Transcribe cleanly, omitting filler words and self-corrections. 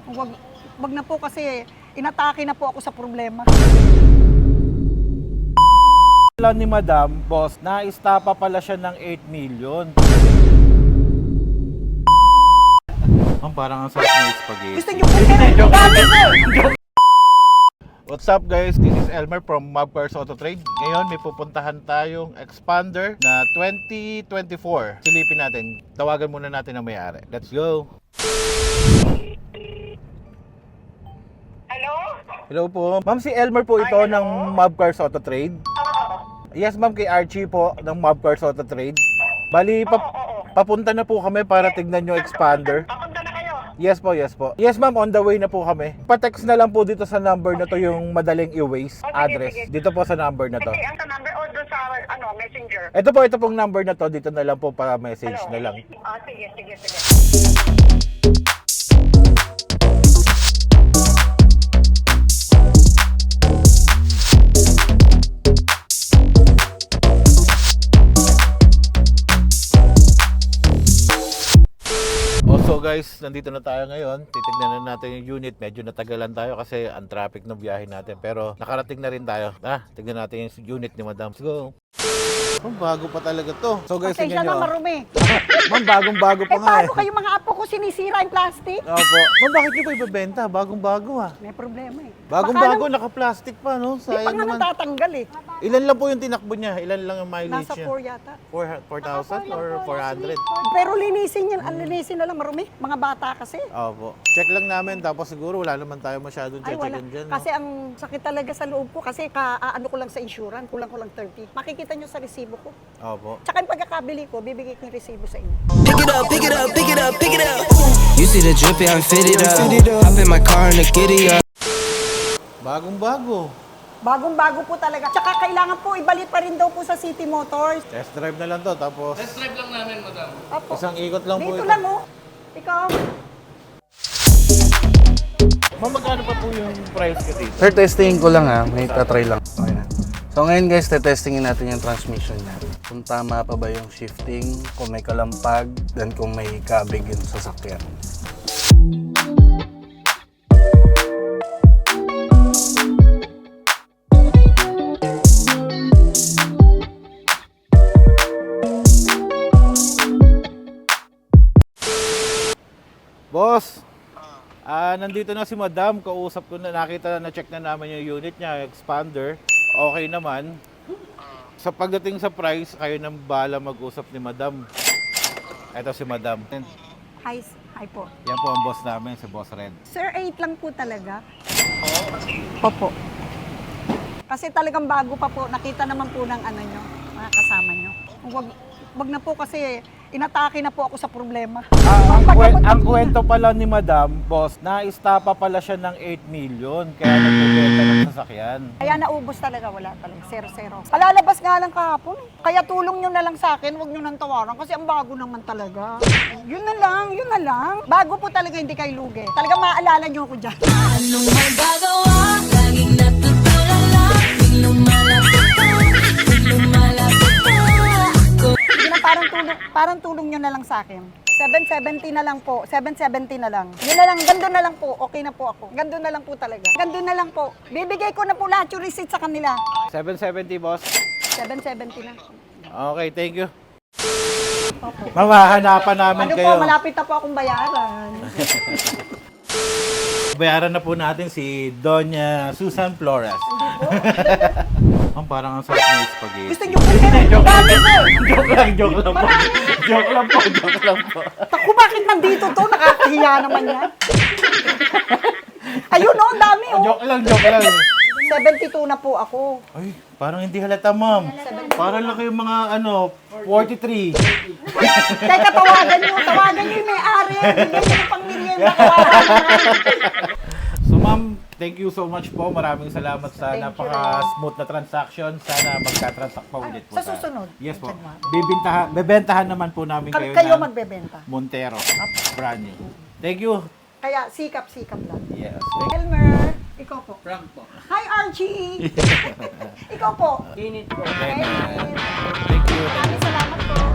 Wag na po kasi inatake na po ako sa problema. Alam ni Madam, boss, na-istapa pala siya ng 8 million. Parang ang sarap ng spaghetti. Gusto niyo po kaya? What's up guys? This is Elmer from Mavcars Auto Trade. Ngayon may pupuntahan tayong expander na 2024. Silipin natin. Tawagan muna natin ang may-ari. Let's go! Hello? Hello po. Ma'am, si Elmer po ito ng Mavcars Auto Trade. Yes ma'am, kay Archie po ng Mavcars Auto Trade. Bali, papunta na po kami para tignan yung expander. Papunta na kayo. Yes po, yes po. Yes ma'am, on the way na po kami. Pa-text na lang po dito sa number na to yung madaling i-waste address. sige. Dito po sa number na to. Sige, ang number o doon sa messenger. Ito pong number na to. Dito na lang po para message na lang. Sige. So guys, nandito na tayo ngayon. Titignan na natin yung unit. Medyo natagalan tayo kasi ang traffic ng biyahe natin. Pero nakarating na rin tayo. Tignan natin yung unit ni Madam. Let's go! Bago pa talaga to. So guys, Pasensya tingnan na nyo. marumi. Ma'am, bagong-bago pa nga Paano kayo mga apo ko sinisira yung plastic? Opo. Ma'am, bakit nyo pa ibebenta? Bagong-bago May problema eh. Bagong-bago, naka-plastic pa, no? Di pa Sayang nga naman. natatanggal eh. Ilan lang po yung tinakbo niya? Ilan lang yung mileage Nasa niya? 4 yata. 4,000 or 400? Pero linisin yan, linisin na lang marumi. Mga bata kasi. Opo. Check lang namin, tapos siguro wala naman tayo masyadong Ay wala. checkin dyan. Kasi ang sakit talaga sa loob ko kasi ano ko lang sa insurance, kulang ko lang 30. Makikita nyo sa resibo ko. Opo. Tsaka yung pagkakabili ko, bibigay ko yung resibo sa inyo. Pick it up, pick it up, pick it up, pick it up. You see the drip, yeah, I'm fitted up. Hop in my car and the giddy up. Bagong-bago. Bagong-bago po talaga. Tsaka kailangan po ibalik pa rin daw po sa City Motors. Test drive na lang to, tapos Test drive lang namin, madam. Opo. isang ikot lang po Dito ito. lang oh. Ikaw. Ma'am, magkano pa po yung price ko dito? Sir, testingin ko lang may tatry lang. Okay na. So ngayon guys, testingin natin yung transmission niya. Kung tama pa ba yung shifting, kung may kalampag, then kung may kabig yung sasakyan. Boss! Nandito na si Madam. Kausap ko na, na-check na namin yung unit niya, expander. Okay naman. Sa pagdating sa price, kayo nang bala mag-usap ni Madam. Ito si Madam. Hi po. Yan po ang boss namin, si Boss Red. Sir, 8 lang po talaga. Opo. Kasi talagang bago pa po. Nakita naman po ng nyo, mga kasama nyo. Wag na po kasi inatake na po ako sa problema. Ang kwento pala ni Madam, boss, na-istapa pala siya ng 8 million. Kaya nagbebenta ng sasakyan. Kaya naubos talaga, wala talaga. 0-0. Kalalabas nga lang kahapon. Kaya tulong nyo na lang sa akin, wag nyo nang tawaran kasi ang bago naman talaga. Yun na lang. Bago po talaga, hindi kayo lugi. Talaga maaalala nyo ako dyan. Anong magagawa? Laging natutulala. Tuwing lumalapit ka, tuwing lumalapit ka. Hindi na, parang tulong nyo na lang sa akin. 770 na lang po. 770 na lang. Yun na lang, gando na lang po. Okay na po ako. Gando na lang po talaga. Gando na lang po. Bibigay ko na po lahat yung receipt sa kanila. 770, boss. 770 na. Okay, thank you. Mamahanapan namin Ano kayo. po, malapit na po akong bayaran. Bayaran na po natin si Doña Susan Flores. Ang parang ang sarap ng spaghetti. Gusto nyo po kaya? Joke lang po. Joke lang po. Ako, bakit nandito to? Nakakahiya naman yan. Ayun o, ang dami o. Joke lang. 72 na po ako. Ay, parang hindi halata, ma'am. Parang lang kayong mga 43. Teka, tawagan nyo yung may-ari. Bigyan nyo ng pang-merienda, kawawa naman. So, ma'am, thank you so much po. Maraming salamat sa Thank you napaka-smooth na transaction. Sana magka-transact pa ulit po. Sa tayo. susunod. Yes po. Diyan, Bebentahan naman po namin kayo Kayo ng magbebenta. Montero. Brand new. Thank you. Kaya sikap lang. Yes. Elmer, ikaw po. Frank po. Hi, Archie! Ikaw po. Init po. Okay, Hey. Thank you. Maraming salamat po.